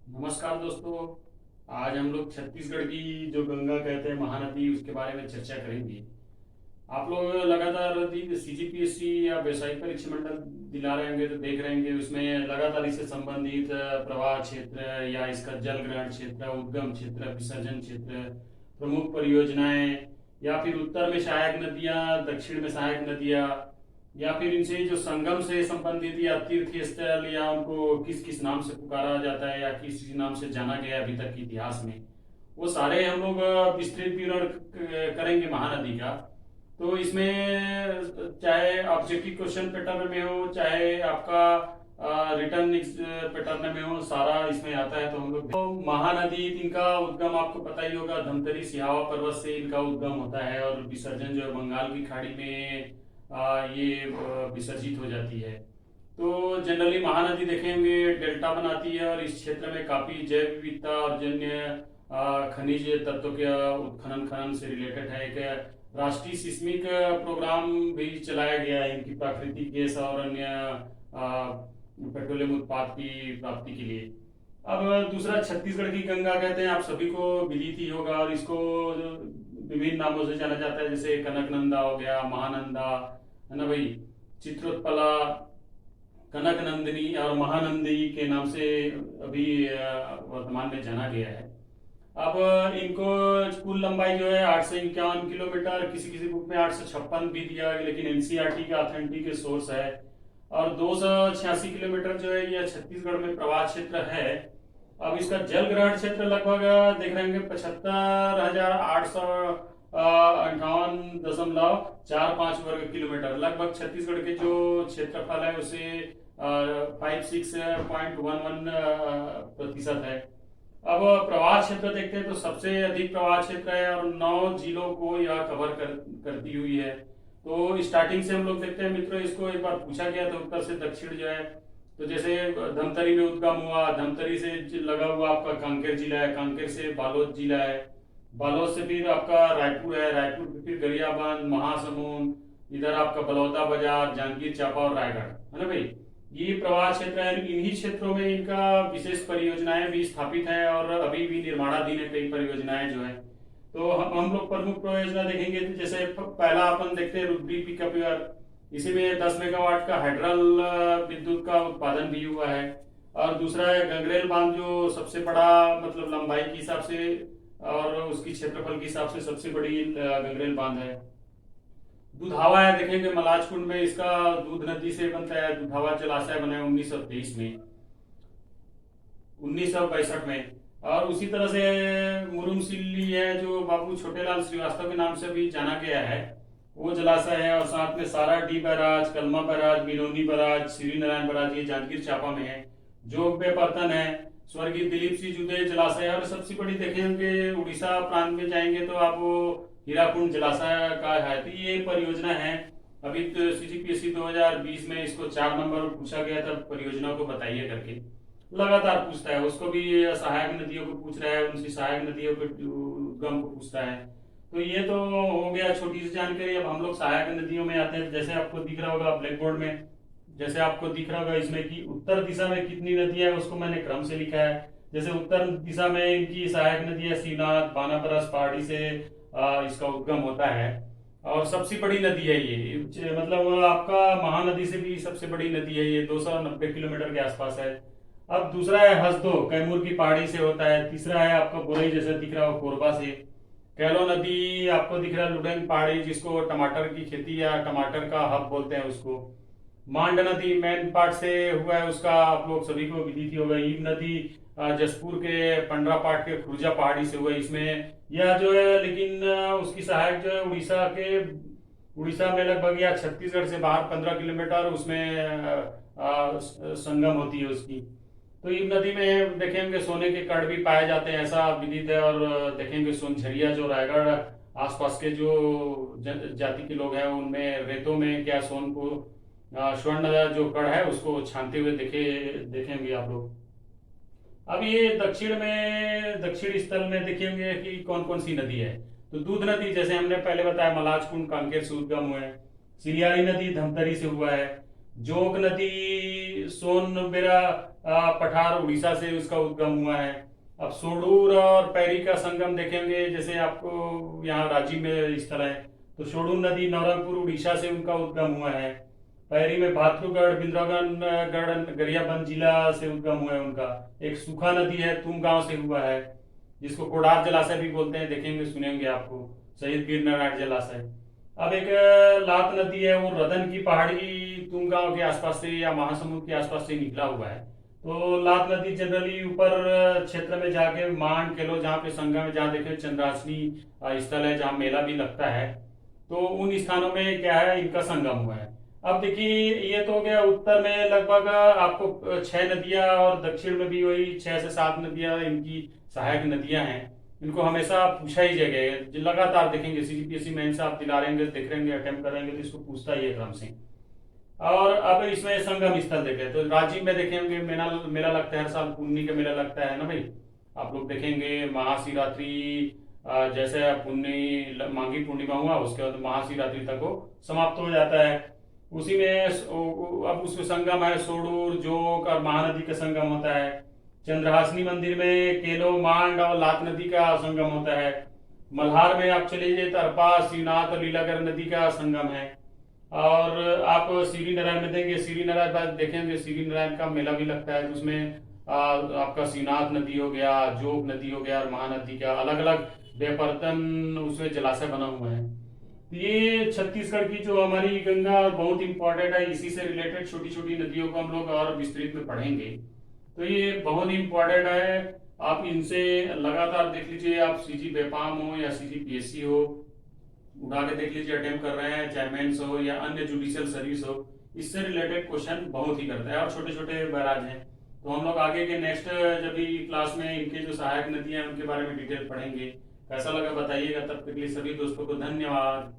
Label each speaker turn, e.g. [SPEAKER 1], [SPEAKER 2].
[SPEAKER 1] नमस्कार दोस्तों। आज हम लोग छत्तीसगढ़ की जो गंगा कहते हैं महानदी उसके बारे में चर्चा करेंगे। आप लोग लगातार सीजीपीएससी या व्यवसायिक परीक्षा मंडल दिला रहे होंगे तो देख रहे होंगे उसमें लगातार इससे संबंधित प्रवाह क्षेत्र या इसका जल ग्रहण क्षेत्र, उद्गम क्षेत्र, विसर्जन क्षेत्र, प्रमुख परियोजनाएं या फिर उत्तर में सहायक नदियां, दक्षिण में सहायक नदियां या फिर इनसे जो संगम से संबंधित या तीर्थ स्थल या उनको किस किस नाम से पुकारा जाता है या किस किस नाम से जाना गया अभी तक के इतिहास में, वो सारे हम लोग विस्तृत विवरण करेंगे महानदी का। तो इसमें चाहे ऑब्जेक्टिव क्वेश्चन पैटर्न में हो चाहे आपका रिटर्न पैटर्न में हो, सारा इसमें आता है। तो हम लोग तो महानदी इनका उद्गम आपको पता ही होगा, धमतरी सिहावा पर्वत से इनका उद्गम होता है और विसर्जन जो है बंगाल की खाड़ी में ये विसर्जित हो जाती है। तो जनरली महानदी देखेंगे डेल्टा बनाती है और इस क्षेत्र में काफी जैव विविधता और जन्य खनिज तत्वों के उत्खनन खनन से रिलेटेड है। एक राष्ट्रीय सिस्मिक प्रोग्राम भी चलाया गया है इनकी प्राकृतिक गैस और अन्य पेट्रोलियम उत्पाद की प्राप्ति के लिए। अब दूसरा छत्तीसगढ़ की गंगा कहते हैं, आप सभी को विदित ही होगा और इसको विभिन्न नामों से जाना जाता है, जैसे कनकनंदा हो गया, महानंदा है ना भाई, चित्रोत्पला, कनक नंदिनी और महानंदी के नाम से अभी वर्तमान में जाना गया है। अब इनको कुल लंबाई जो है 851 किलोमीटर, किसी किसी बुक में 856 भी दिया है, लेकिन एनसीईआरटी का ऑथेंटिक सोर्स है। और 286 किलोमीटर जो है यह छत्तीसगढ़ में प्रवाह क्षेत्र है। अब इसका जल ग्रहण क्षेत्र लगभग देख रहे होंगे 75,858.45 वर्ग किलोमीटर, लगभग छत्तीसगढ़ के जो क्षेत्रफल है उसे 56.11% है। अब प्रवाह क्षेत्र देखते हैं तो सबसे अधिक प्रवाह क्षेत्र है और 9 जिलों को यह कवर करती हुई है। तो स्टार्टिंग से हम लोग देखते हैं मित्रों, इसको एक बार पूछा गया था उत्तर से दक्षिण जो है, तो जैसे धमतरी में उद्गम हुआ, धमतरी से लगा हुआ आपका कांकेर जिला है, कांकेर से बालोद जिला है, बालोद से फिर आपका रायपुर है, रायपुर से फिर गरियाबंद, महासमुंद, इधर आपका बलौदा बाजार, जांजगीर चांपा और रायगढ़ है ना भाई। ये प्रवाह क्षेत्र है, इन्हीं क्षेत्रों में इनका विशेष परियोजनाएं भी स्थापित है और अभी भी निर्माणाधीन है कई परियोजनाएं जो है। तो हम लोग प्रमुख परियोजना देखेंगे तो जैसे पहला अपन देखते हैं रुद्री पिकअप यार, इसी में 10 मेगावाट का हाइड्रल विद्युत का उत्पादन भी हुआ है। और दूसरा है गंगरेल बांध, जो सबसे बड़ा मतलब लंबाई के हिसाब से और उसकी क्षेत्रफल के हिसाब से सबसे बड़ी गंगरेल बांध है। दुधावा है, देखेंगे मलाजकुंड में, इसका दूध नदी से बनता है, दुधावा जलाशय बना है 1923 में, 1962 में। और उसी तरह से मुरुमसिल्ली है जो बाबू छोटेलाल श्रीवास्तव के नाम से भी जाना गया है, वो जलाशय है। और साथ में Saradih barrage, Kalma barrage, बिलोनी बैराज, श्री नारायण बैराज, ये जांजगीर चांपा में है। जोग बेपरतन है, स्वर्गीय दिलीप सिंह जुदे जलाशय। और सबसे बड़ी देखेंगे उड़ीसा प्रांत में जाएंगे तो आप वो हीराकुंड जलाशय का है। तो ये परियोजना है। अभी तो सीजीपीएससी 2020 में इसको 4 नंबर पूछा गया था, परियोजना को बताइए करके लगातार पूछता है। उसको भी सहायक नदियों को पूछ रहा है, उनसी सहायक नदियों के उद्गम को पूछता है। तो ये तो हो गया छोटी सी जानकारी। अब हम लोग सहायक नदियों में आते हैं। जैसे आपको दिख रहा होगा ब्लैक बोर्ड में, जैसे आपको दिख रहा होगा इसमें कि उत्तर दिशा में कितनी नदियां है उसको मैंने क्रम से लिखा है। जैसे उत्तर दिशा में इनकी सहायक नदी है शिवनाथ, बानापरस पहाड़ी से इसका उद्गम होता है और सबसे बड़ी नदी है ये, मतलब आपका महानदी से भी सबसे बड़ी नदी है ये, 290 किलोमीटर के आसपास है। अब दूसरा है हसदो, कैमूर की पहाड़ी से होता है। तीसरा है आपका बोरई, जैसे दिख रहा हो कोरबा से। कैलो नदी आपको दिख रहा है लुडेंग पहाड़ी, जिसको टमाटर की खेती या टमाटर का हब बोलते हैं उसको। मांड नदी मेन पार्ट से हुआ है, उसका आप लोग सभी को विदित ही होगा। ईब नदी जसपुर के पंडरा पाट के खुर्जा पहाड़ी से हुआ है। इसमें यह जो है लेकिन उसकी सहायक जो है उड़ीसा में लगभग या छत्तीसगढ़ से बाहर 15 किलोमीटर उसमें संगम होती है उसकी। तो ईब नदी में देखेंगे सोने के कण भी पाए जाते हैं, ऐसा विदित है। और देखेंगे सोनझरिया जो रायगढ़ आसपास के जो जाति के लोग हैं उनमें रेतों में क्या सोन को स्वर्ण जो कण है उसको छानते हुए देखेंगे आप लोग। अब ये दक्षिण स्थल में देखेंगे कि कौन कौन सी नदी है। तो दूध नदी जैसे हमने पहले बताया मलाजकुंड कांकेर से उद्गम हुए हैं। सिलियारी नदी धमतरी से हुआ है। जोग नदी सोनबेरा पठार उड़ीसा से उसका उद्गम हुआ है। अब सोडूर और पैरी का संगम देखेंगे, जैसे आपको यहाँ रांची में स्थल है, तो सोडूर नदी नवरंगपुर उड़ीसा से उनका उद्गम हुआ है। पैरी में भातुगढ़ बिंद्रावनगढ़ गरियाबंद जिला से उद्गम हुआ है उनका। एक सूखा नदी है, तुम गांव से हुआ है, जिसको कोडार जलाशय भी बोलते हैं, देखेंगे सुनेंगे आपको, शहीद वीर नारायण जलाशय। अब एक लात नदी है, वो रदन की पहाड़ी तुम गांव के आसपास से या महासमुंद के आसपास से निकला हुआ है। तो लात नदी जनरली ऊपर क्षेत्र में जाके मांड केलो जहाँ पे संगम है, जहाँ देखे चंद्रासनी स्थल है जहाँ मेला भी लगता है, तो उन स्थानों में क्या है, इनका संगम हुआ है। अब देखिए ये तो हो गया उत्तर में लगभग आपको 6 नदियां, और दक्षिण में भी वही 6 से 7 नदियां इनकी सहायक नदियां हैं। इनको हमेशा पूछा ही जगह लगातार देखेंगे, सीजीपीएससी मेन से आप दिला रहेंगे, देख रहेंगे, अटेम्प्ट करेंगे तो इसको पूछता ही है क्रम से। और अब इसमें संगम स्थल देखें तो रांची में देखेंगे मेला मेला लगता है हर साल, पुन्नी का मेला लगता है ना भाई। आप लोग देखेंगे महाशिवरात्रि, जैसे पुन्नी मांगी पूर्णिमा हुआ उसके बाद महाशिवरात्रि तक वो समाप्त हो जाता है। उसी में अब उसमें संगम है, सोडूर जोक और महानदी का संगम होता है। चंद्रहासनी मंदिर में केलो मांड और लात नदी का संगम होता है। मल्हार में आप चले जाइए तो अरपा शिवनाथ और लीलागर नदी का संगम है। और आप श्री नारायण में देंगे, श्री नारायण बाद देखेंगे श्री नारायण का मेला भी लगता है, तो उसमें आपका शिवनाथ नदी हो गया, जोग नदी हो गया और महानदी का अलग अलग बेपरतन उसमें जलाशय बना हुआ है। तो ये छत्तीसगढ़ की जो हमारी गंगा बहुत इंपॉर्टेंट है, इसी से रिलेटेड छोटी छोटी नदियों को हम लोग और विस्तृत में पढ़ेंगे, तो ये बहुत इंपॉर्टेंट है। आप इनसे लगातार देख लीजिए, आप सीजी बेपाम हो या सीजी पीएससी हो, उठा के देख लीजिए, अटेम्प्ट कर रहे हैं, चाहे मेंस हो या अन्य जुडिशियल सर्विस हो, इससे रिलेटेड क्वेश्चन बहुत ही करता है और छोटे छोटे बैराज हैं। तो हम लोग आगे के नेक्स्ट जब भी क्लास में इनके जो सहायक नदियां हैं उनके बारे में डिटेल पढ़ेंगे। कैसा लगा बताइएगा, तब तक के लिए सभी दोस्तों को धन्यवाद।